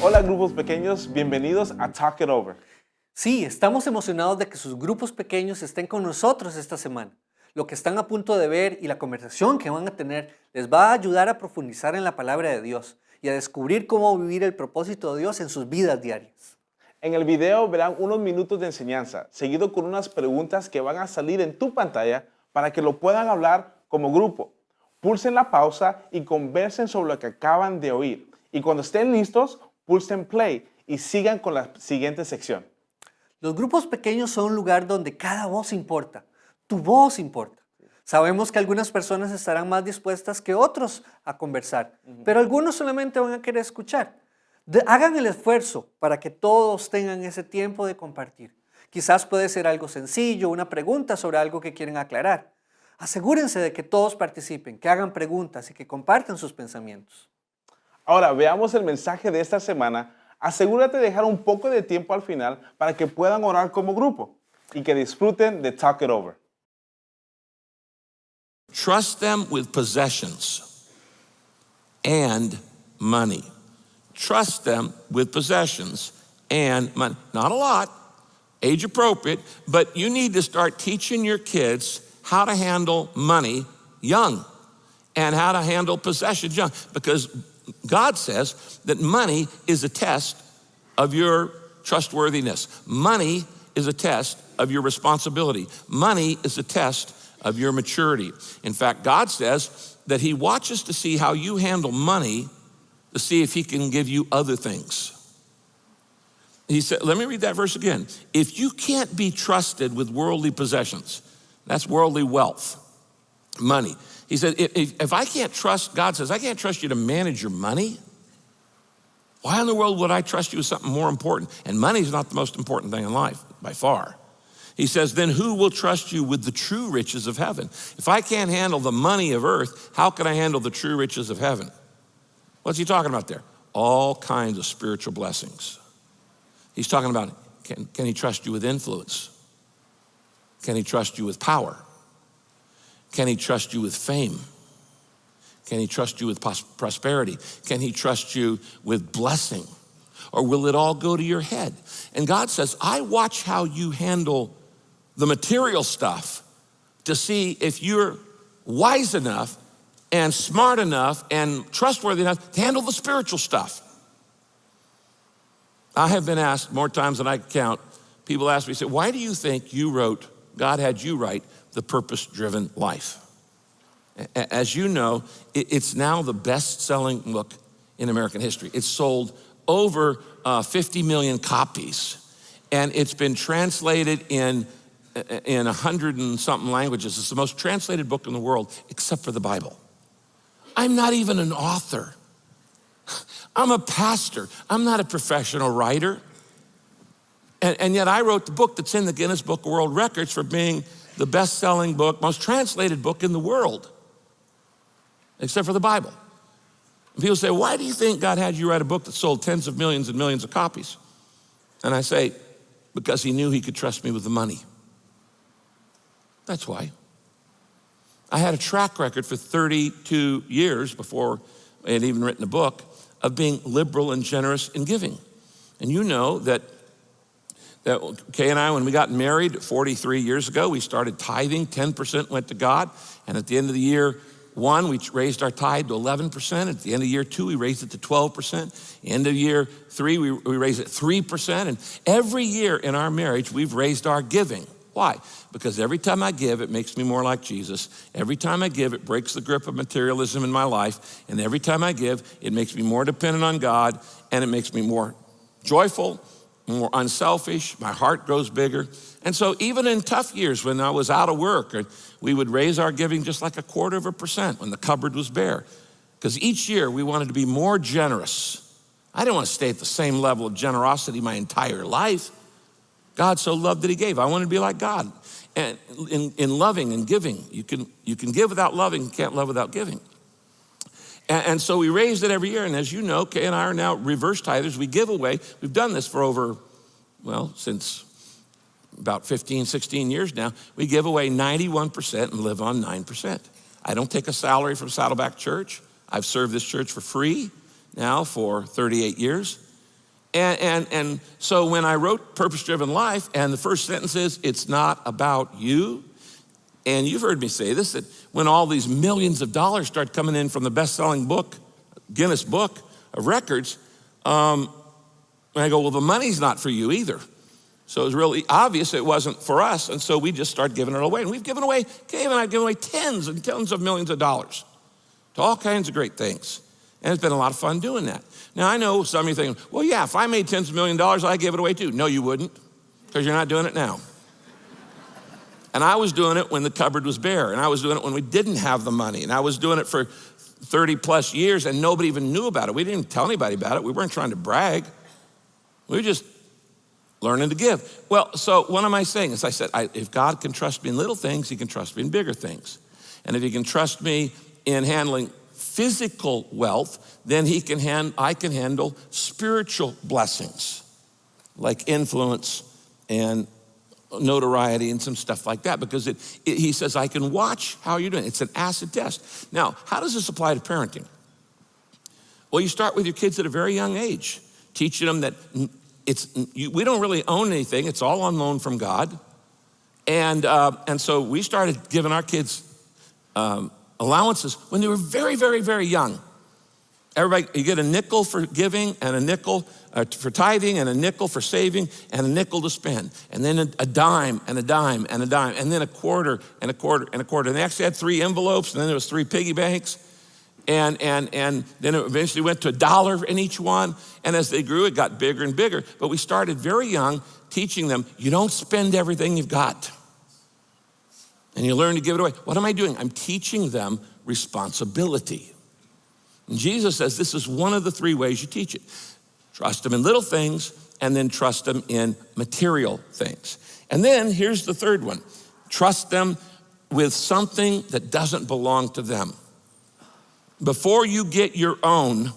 Hola grupos pequeños, bienvenidos a Talk It Over. Sí, estamos emocionados de que sus grupos pequeños estén con nosotros esta semana. Lo que están a punto de ver y la conversación que van a tener les va a ayudar a profundizar en la palabra de Dios y a descubrir cómo vivir el propósito de Dios en sus vidas diarias. En el video verán unos minutos de enseñanza, seguido con unas preguntas que van a salir en tu pantalla para que lo puedan hablar como grupo. Pulsen la pausa y conversen sobre lo que acaban de oír. Y cuando estén listos, pulsen play y sigan con la siguiente sección. Los grupos pequeños son un lugar donde cada voz importa. Tu voz importa. Sabemos que algunas personas estarán más dispuestas que otros a conversar, pero algunos solamente van a querer escuchar. Hagan el esfuerzo para que todos tengan ese tiempo de compartir. Quizás puede ser algo sencillo, una pregunta sobre algo que quieren aclarar. Asegúrense de que todos participen, que hagan preguntas y que compartan sus pensamientos. Ahora veamos el mensaje de esta semana. Asegúrate de dejar un poco de tiempo al final para que puedan orar como grupo y que disfruten de Talk It Over. Trust them with possessions and money. Trust them with possessions and money. Not a lot, age appropriate, but you need to start teaching your kids how to handle money young and how to handle possessions young, because God says that money is a test of your trustworthiness. Money is a test of your responsibility. Money is a test of your maturity. In fact, God says that He watches to see how you handle money to see if He can give you other things. He said, let me read that verse again. If you can't be trusted with worldly possessions, that's worldly wealth, money. He said, if I can't trust, God says, I can't trust you to manage your money. Why in the world would I trust you with something more important? And money is not the most important thing in life, by far. He says, then who will trust you with the true riches of heaven? If I can't handle the money of earth, how can I handle the true riches of heaven? What's he talking about there? All kinds of spiritual blessings. He's talking about, can he trust you with influence? Can he trust you with power? Can he trust you with fame? Can he trust you with prosperity? Can he trust you with blessing? Or will it all go to your head? And God says, I watch how you handle the material stuff to see if you're wise enough and smart enough and trustworthy enough to handle the spiritual stuff. I have been asked more times than I can count. People ask me, say, why do you think God had you write The Purpose-Driven Life? As you know, it's now the best-selling book in American history. It's sold over 50 million copies, and it's been translated in 100 and something languages. It's the most translated book in the world, except for the Bible. I'm not even an author. I'm a pastor. I'm not a professional writer. And yet I wrote the book that's in the Guinness Book of World Records for being the best-selling book, most translated book in the world, except for the Bible. And people say, why do you think God had you write a book that sold tens of millions and millions of copies? And I say, because He knew He could trust me with the money. That's why. I had a track record for 32 years before I had even written a book of being liberal and generous in giving. And you know that Kay and I, when we got married 43 years ago, we started tithing. 10% went to God. And at the end of the year 1, we raised our tithe to 11%. At the end of year 2, we raised it to 12%. End of year 3, we raised it 3%. And every year in our marriage, we've raised our giving. Why? Because every time I give, it makes me more like Jesus. Every time I give, it breaks the grip of materialism in my life. And every time I give, it makes me more dependent on God, and it makes me more joyful, more unselfish. My heart grows bigger. And so even in tough years when I was out of work, we would raise our giving just like 0.25% when the cupboard was bare. Because each year we wanted to be more generous I didn't want to stay at the same level of generosity my entire life. God so loved that he gave. I wanted to be like God. And in loving and giving, you can give without loving, you can't love without giving. And so we raised it every year. And as you know, Kay and I are now reverse tithers. We give away. We've done this for over, since about 15, 16 years now. We give away 91% and live on 9%. I don't take a salary from Saddleback Church. I've served this church for free now for 38 years. And so when I wrote Purpose Driven Life, and the first sentence is, it's not about you. And you've heard me say this, that when all these millions of dollars start coming in from the best-selling book, Guinness Book of Records, and I go, well, the money's not for you either. So it was really obvious it wasn't for us, and so we just started giving it away. And we've given away, Dave and I have given away tens and tens of millions of dollars to all kinds of great things. And it's been a lot of fun doing that. Now, I know some of you thinking, well, yeah, if I made tens of millions of dollars, I'd give it away too. No, you wouldn't, because you're not doing it now. And I was doing it when the cupboard was bare, and I was doing it when we didn't have the money, and I was doing it for 30 plus years, and nobody even knew about it. We didn't tell anybody about it. We weren't trying to brag. We were just learning to give. Well, so what am I saying? As I said, if God can trust me in little things, he can trust me in bigger things. And if he can trust me in handling physical wealth, then I can handle spiritual blessings, like influence and notoriety and some stuff like that, because he says, I can watch how you're doing. It's an acid test. Now, how does this apply to parenting? Well, you start with your kids at a very young age, teaching them that we don't really own anything. It's all on loan from God. And so we started giving our kids allowances when they were very, very, very young. Everybody, you get a nickel for giving and a nickel for tithing and a nickel for saving and a nickel to spend. And then a dime and a dime and a dime and then a quarter and a quarter and a quarter. And they actually had 3 envelopes and then there was 3 piggy banks. And then it eventually went to $1 in each one. And as they grew, it got bigger and bigger. But we started very young teaching them, you don't spend everything you've got. And you learn to give it away. What am I doing? I'm teaching them responsibility. And Jesus says this is one of the 3 ways you teach it. Trust them in little things, and then trust them in material things. And then here's the 3rd one. Trust them with something that doesn't belong to them. Before you get your own,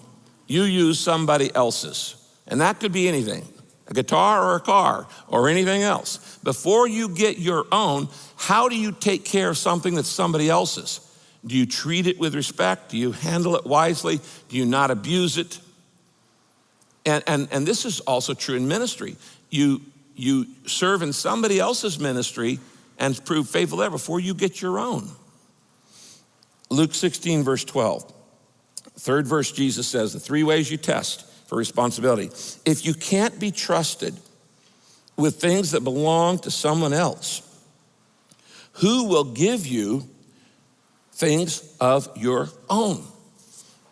you use somebody else's. And that could be anything, a guitar or a car or anything else. Before you get your own, how do you take care of something that's somebody else's? Do you treat it with respect? Do you handle it wisely? Do you not abuse it? And this is also true in ministry. You serve in somebody else's ministry and prove faithful there before you get your own. Luke 16, verse 12. 3rd verse, Jesus says, the 3 ways you test for responsibility. If you can't be trusted with things that belong to someone else, who will give you things of your own?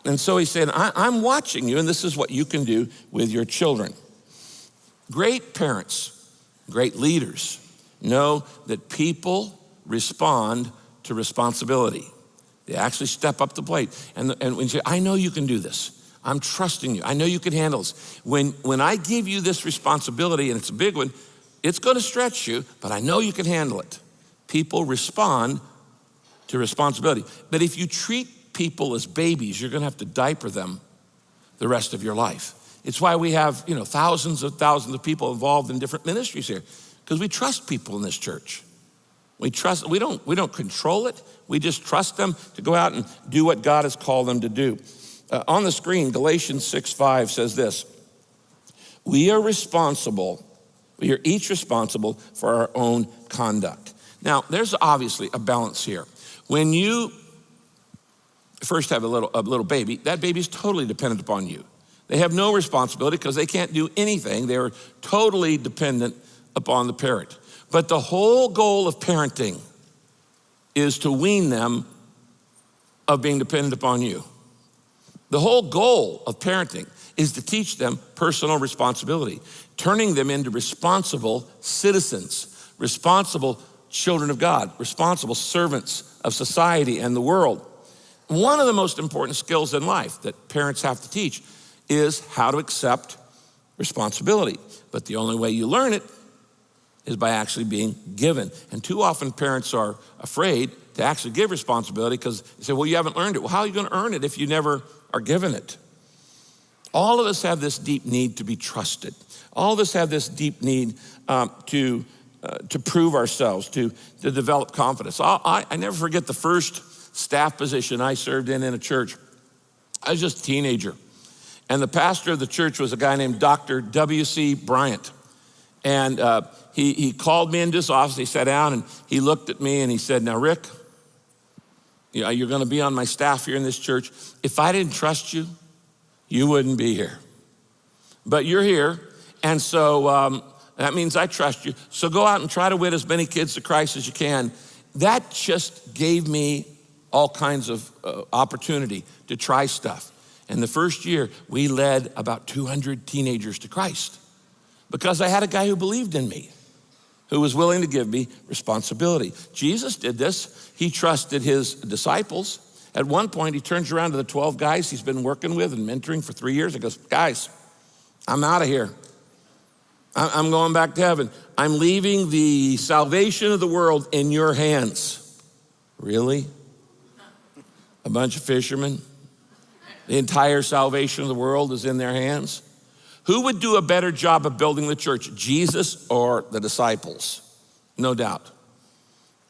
And so he's saying, I'm watching you, and this is what you can do with your children. Great parents, great leaders know that people respond to responsibility. They actually step up to the plate. And when you say, I know you can do this. I'm trusting you. I know you can handle this. When I give you this responsibility, and it's a big one, it's gonna stretch you, but I know you can handle it. People respond to responsibility. But if you treat people as babies, you're gonna have to diaper them the rest of your life. It's why we have thousands of people involved in different ministries here, because we trust people in this church. We don't control it. We just trust them to go out and do what God has called them to do. On the screen, Galatians 6:5 says this: we are each responsible for our own conduct. Now, there's obviously a balance here. When you first have a little baby, that baby is totally dependent upon you. They have no responsibility because they can't do anything. They're totally dependent upon the parent. But the whole goal of parenting is to wean them of being dependent upon you. The whole goal of parenting is to teach them personal responsibility, turning them into responsible citizens, responsible children of God, responsible servants of society and the world. One of the most important skills in life that parents have to teach is how to accept responsibility. But the only way you learn it is by actually being given. And too often parents are afraid to actually give responsibility because they say, well, you haven't learned it. Well, how are you going to earn it if you never are given it? All of us have this deep need to be trusted. All of us have this deep need to prove ourselves, to develop confidence. I never forget the first staff position I served in a church. I was just a teenager. And the pastor of the church was a guy named Dr. W.C. Bryant. And he called me into his office. He sat down and he looked at me and he said, now, Rick, you're going to be on my staff here in this church. If I didn't trust you, you wouldn't be here. But you're here, and so that means I trust you. So go out and try to win as many kids to Christ as you can. That just gave me all kinds of opportunity to try stuff. And the first year, we led about 200 teenagers to Christ because I had a guy who believed in me, who was willing to give me responsibility. Jesus did this. He trusted his disciples. At one point, he turns around to the 12 guys he's been working with and mentoring for 3 years and goes, guys, I'm out of here. I'm going back to heaven. I'm leaving the salvation of the world in your hands. Really? A bunch of fishermen? The entire salvation of the world is in their hands? Who would do a better job of building the church, Jesus or the disciples? No doubt.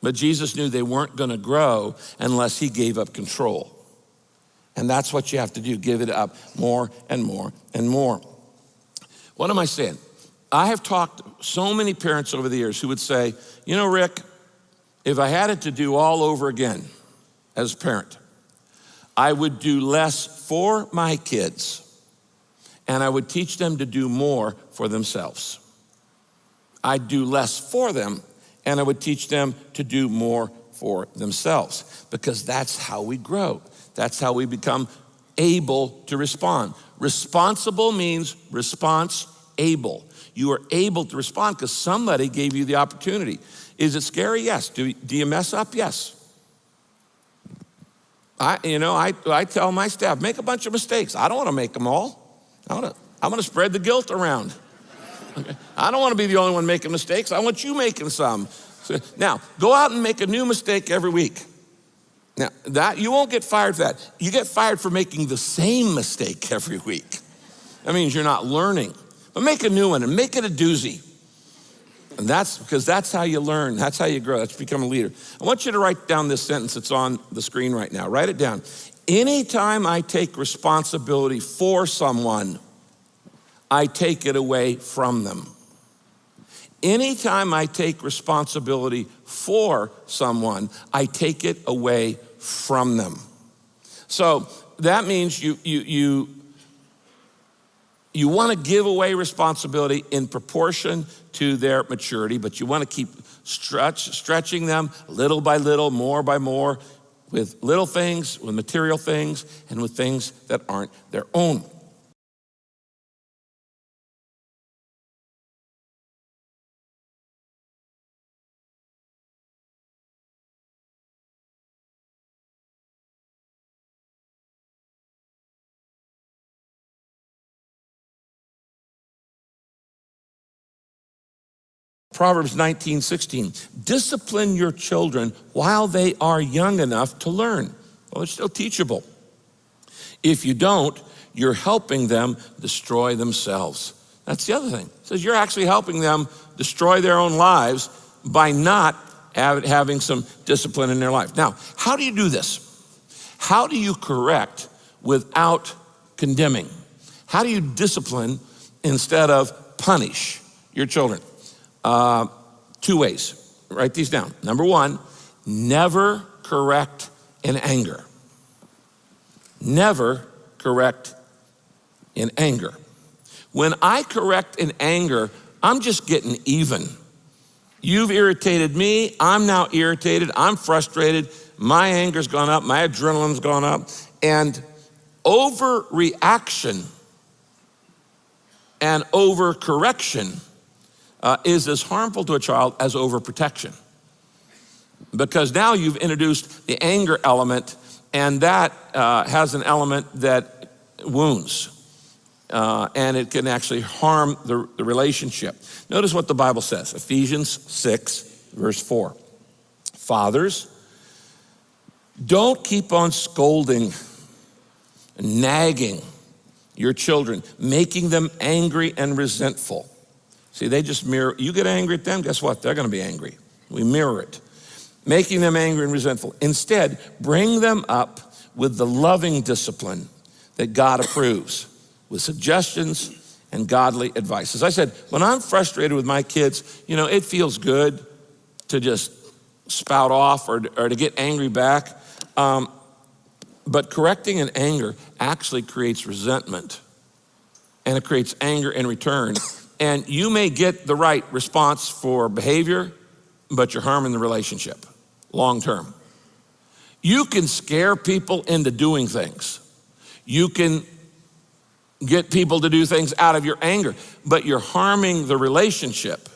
But Jesus knew they weren't going to grow unless he gave up control. And that's what you have to do, give it up more and more and more. What am I saying? I have talked to so many parents over the years who would say, you know, Rick, if I had it to do all over again as a parent, I would do less for my kids and I would teach them to do more for themselves. I'd do less for them and I would teach them to do more for themselves because that's how we grow. That's how we become able to respond. Responsible means response able. You are able to respond because somebody gave you the opportunity. Is it scary? Yes. Do you mess up? Yes. I tell my staff, make a bunch of mistakes. I don't want to make them all. I want to spread the guilt around. Okay. I don't want to be the only one making mistakes. I want you making some. So, now, go out and make a new mistake every week. Now, that you won't get fired for that. You get fired for making the same mistake every week. That means you're not learning. But make a new one and make it a doozy. And that's because that's how you learn. That's how you grow. That's become a leader. I want you to write down this sentence that's on the screen right now. Write it down. Anytime I take responsibility for someone, I take it away from them. Anytime I take responsibility for someone, I take it away from them. So that means you want to give away responsibility in proportion to their maturity, but you want to keep stretching them little by little, more by more, with little things, with material things, and with things that aren't their own. Proverbs 19:16, discipline your children while they are young enough to learn. Well, they're still teachable. If you don't, you're helping them destroy themselves. That's the other thing. It says you're actually helping them destroy their own lives by not having some discipline in their life. Now, how do you do this? How do you correct without condemning? How do you discipline instead of punish your children? 2 ways. Write these down. Number 1, never correct in anger. Never correct in anger. When I correct in anger, I'm just getting even. You've irritated me. I'm now irritated. I'm frustrated. My anger's gone up. My adrenaline's gone up. And overreaction and overcorrection is as harmful to a child as overprotection. Because now you've introduced the anger element, and that has an element that wounds. and it can actually harm the relationship. Notice what the Bible says, Ephesians 6, verse 4. Fathers, don't keep on scolding, nagging your children, making them angry and resentful. See, they just mirror. You get angry at them, guess what? They're going to be angry. We mirror it. Making them angry and resentful. Instead, bring them up with the loving discipline that God approves, with suggestions and godly advice. As I said, when I'm frustrated with my kids, it feels good to just spout off or to get angry back. But correcting in anger actually creates resentment, and it creates anger in return. And you may get the right response for behavior, but you're harming the relationship long term. You can scare people into doing things. You can get people to do things out of your anger, but you're harming the relationship.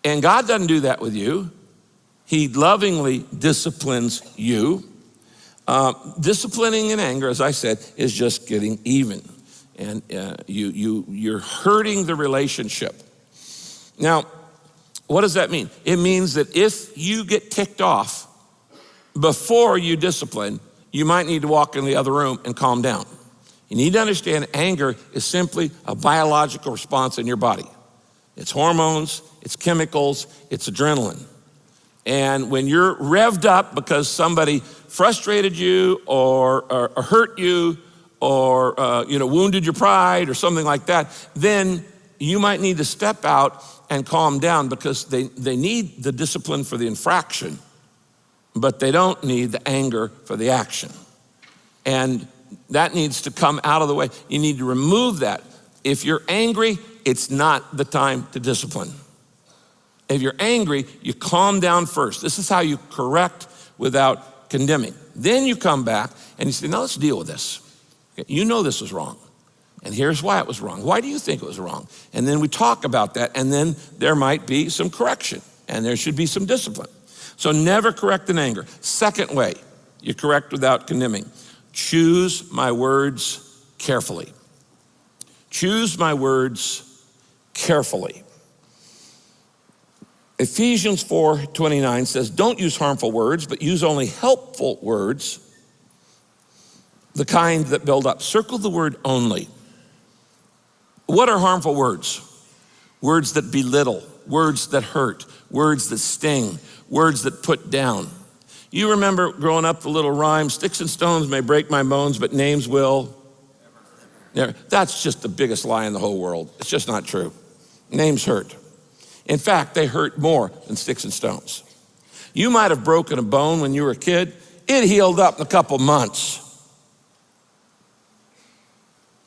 And God doesn't do that with you. He lovingly disciplines you. Disciplining in anger, as I said, is just getting even. And you're hurting the relationship. Now, what does that mean? It means that if you get ticked off before you discipline, you might need to walk in the other room and calm down. You need to understand anger is simply a biological response in your body. It's hormones, it's chemicals, it's adrenaline. And when you're revved up because somebody frustrated you or hurt you or wounded your pride or something like that, then you might need to step out and calm down, because they need the discipline for the infraction, but they don't need the anger for the action. And that needs to come out of the way. You need to remove that. If you're angry, it's not the time to discipline. If you're angry, you calm down first. This is how you correct without condemning. Then you come back and you say, now let's deal with this. You know this was wrong, and here's why it was wrong. Why do you think it was wrong? And then we talk about that, and then there might be some correction, and there should be some discipline. So never correct in anger. Second way, you correct without condemning. Choose my words carefully. Choose my words carefully. Ephesians 4:29 says, don't use harmful words, but use only helpful words, the kind that build up. Circle the word only. What are harmful words? Words that belittle, words that hurt, words that sting, words that put down. You remember growing up the little rhyme, sticks and stones may break my bones, but names will never. That's just the biggest lie in the whole world. It's just not true. Names hurt. In fact, they hurt more than sticks and stones. You might have broken a bone when you were a kid. It healed up in a couple months.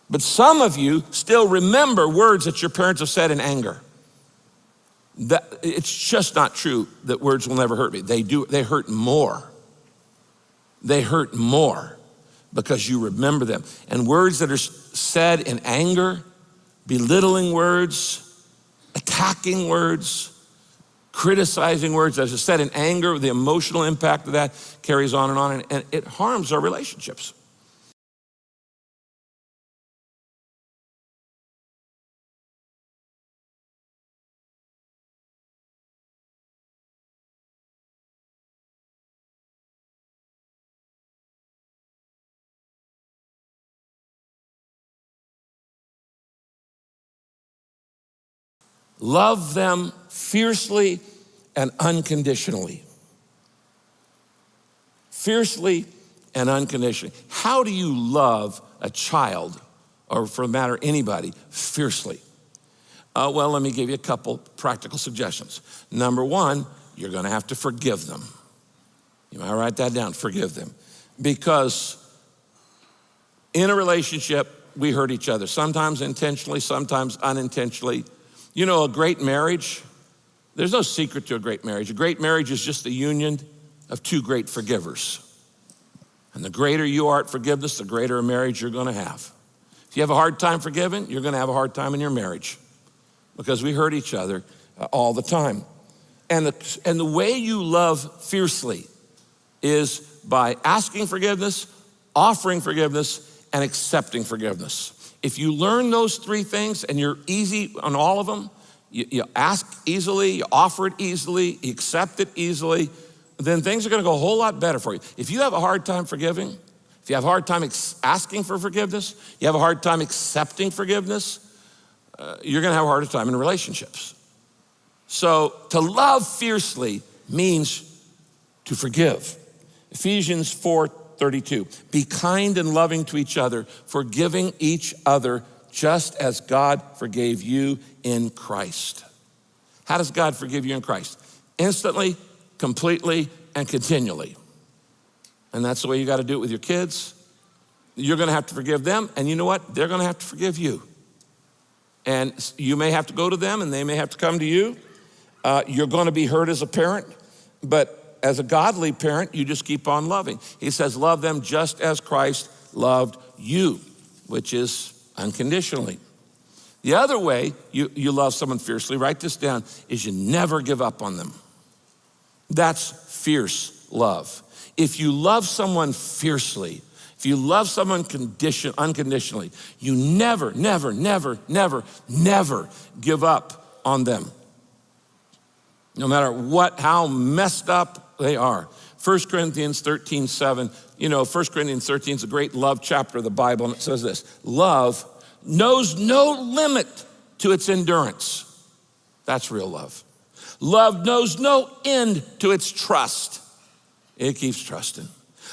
But some of you still remember words that your parents have said in anger. It's just not true that words will never hurt me. They do. They hurt more. They hurt more because you remember them. And words that are said in anger, belittling words, attacking words, criticizing words, as I said in anger, the emotional impact of that carries on, and it harms our relationships. Love them fiercely and unconditionally. Fiercely and unconditionally. How do you love a child, or for the matter anybody, fiercely? Well, let me give you a couple practical suggestions. Number one, you're gonna have to forgive them. You might write that down, forgive them. Because in a relationship, we hurt each other, sometimes intentionally, sometimes unintentionally. You know, a great marriage, there's no secret to a great marriage. A great marriage is just the union of two great forgivers. And the greater you are at forgiveness, the greater a marriage you're gonna have. If you have a hard time forgiving, you're gonna have a hard time in your marriage, because we hurt each other all the time. And the way you love fiercely is by asking forgiveness, offering forgiveness, and accepting forgiveness. If you learn those three things and you're easy on all of them, you ask easily, you offer it easily, you accept it easily, then things are gonna go a whole lot better for you. If you have a hard time forgiving, if you have a hard time asking for forgiveness, you have a hard time accepting forgiveness, you're gonna have a harder time in relationships. So to love fiercely means to forgive. Ephesians 4:32, be kind and loving to each other, forgiving each other just as God forgave you in Christ. How does God forgive you in Christ? Instantly, completely, and continually. And that's the way you gotta do it with your kids. You're gonna have to forgive them, and you know what? They're gonna have to forgive you. And you may have to go to them, and they may have to come to you. You're gonna be hurt as a parent, but as a godly parent, you just keep on loving. He says, love them just as Christ loved you, which is unconditionally. The other way you love someone fiercely, write this down, is you never give up on them. That's fierce love. If you love someone fiercely, if you love someone unconditionally, you never, never, never, never, never give up on them. No matter how messed up they are. 1 Corinthians 13:7, 1 Corinthians 13 is a great love chapter of the Bible, and it says this, love knows no limit to its endurance. That's real love. Love knows no end to its trust. It keeps trusting.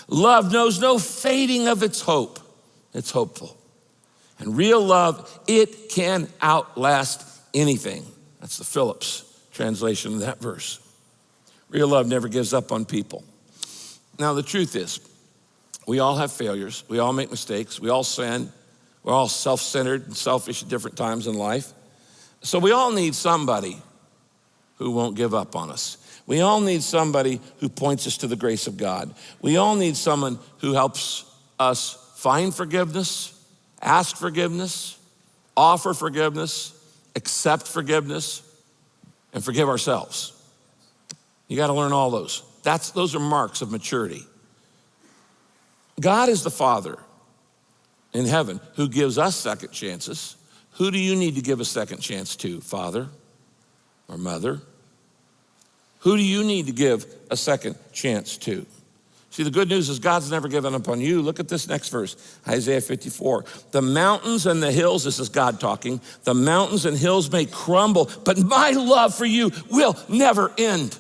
Love knows no fading of its hope. It's hopeful. And real love, it can outlast anything. That's the Phillips translation of that verse. Real love never gives up on people. Now, the truth is, we all have failures. We all make mistakes. We all sin. We're all self-centered and selfish at different times in life. So we all need somebody who won't give up on us. We all need somebody who points us to the grace of God. We all need someone who helps us find forgiveness, ask forgiveness, offer forgiveness, accept forgiveness, and forgive ourselves. You gotta learn all those. Those are marks of maturity. God is the Father in heaven who gives us second chances. Who do you need to give a second chance to, father or mother? Who do you need to give a second chance to? See, the good news is God's never given up on you. Look at this next verse, Isaiah 54. The mountains and the hills, this is God talking, the mountains and hills may crumble, but my love for you will never end.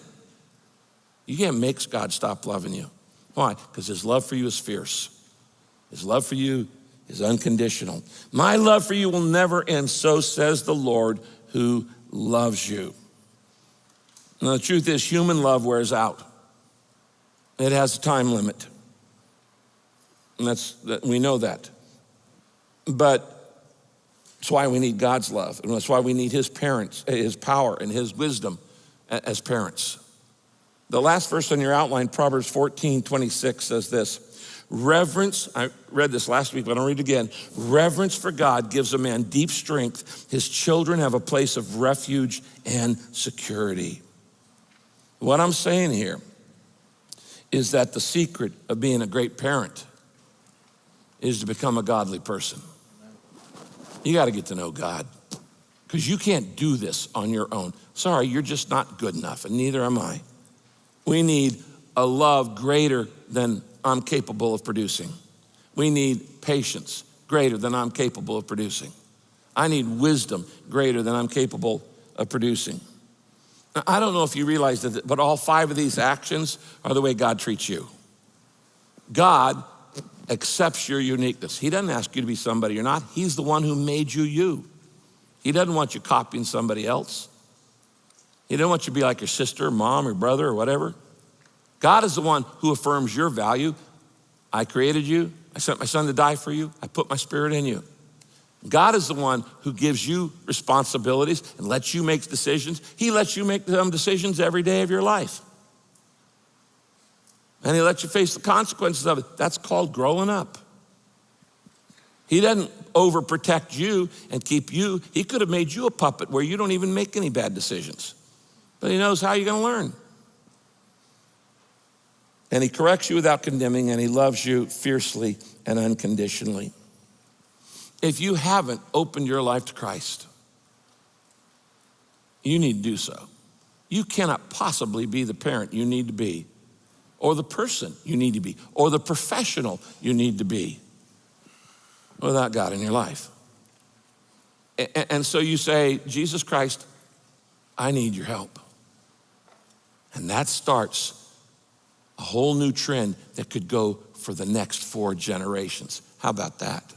You can't make God stop loving you. Why? Because his love for you is fierce. His love for you is unconditional. My love for you will never end, so says the Lord who loves you. Now, the truth is, human love wears out. It has a time limit. And we know that. But that's why we need God's love. And that's why we need his power and his wisdom as parents. The last verse on your outline, Proverbs 14:26 says this, reverence, I read this last week, but I'll read it again. Reverence for God gives a man deep strength. His children have a place of refuge and security. What I'm saying here is that the secret of being a great parent is to become a godly person. You gotta get to know God, because you can't do this on your own. Sorry, you're just not good enough, and neither am I. We need a love greater than I'm capable of producing. We need patience greater than I'm capable of producing. I need wisdom greater than I'm capable of producing. Now, I don't know if you realize that, but all 5 of these actions are the way God treats you. God accepts your uniqueness. He doesn't ask you to be somebody you're not. He's the one who made you you. He doesn't want you copying somebody else. He doesn't want you to be like your sister, mom, or brother, or whatever. God is the one who affirms your value. I created you. I sent my son to die for you. I put my spirit in you. God is the one who gives you responsibilities and lets you make decisions. He lets you make some decisions every day of your life. And he lets you face the consequences of it. That's called growing up. He doesn't overprotect you and keep you. He could have made you a puppet where you don't even make any bad decisions. But he knows how you're gonna learn. And he corrects you without condemning, and he loves you fiercely and unconditionally. If you haven't opened your life to Christ, you need to do so. You cannot possibly be the parent you need to be, or the person you need to be, or the professional you need to be without God in your life. And so you say, Jesus Christ, I need your help. And that starts a whole new trend that could go for the next 4 generations. How about that?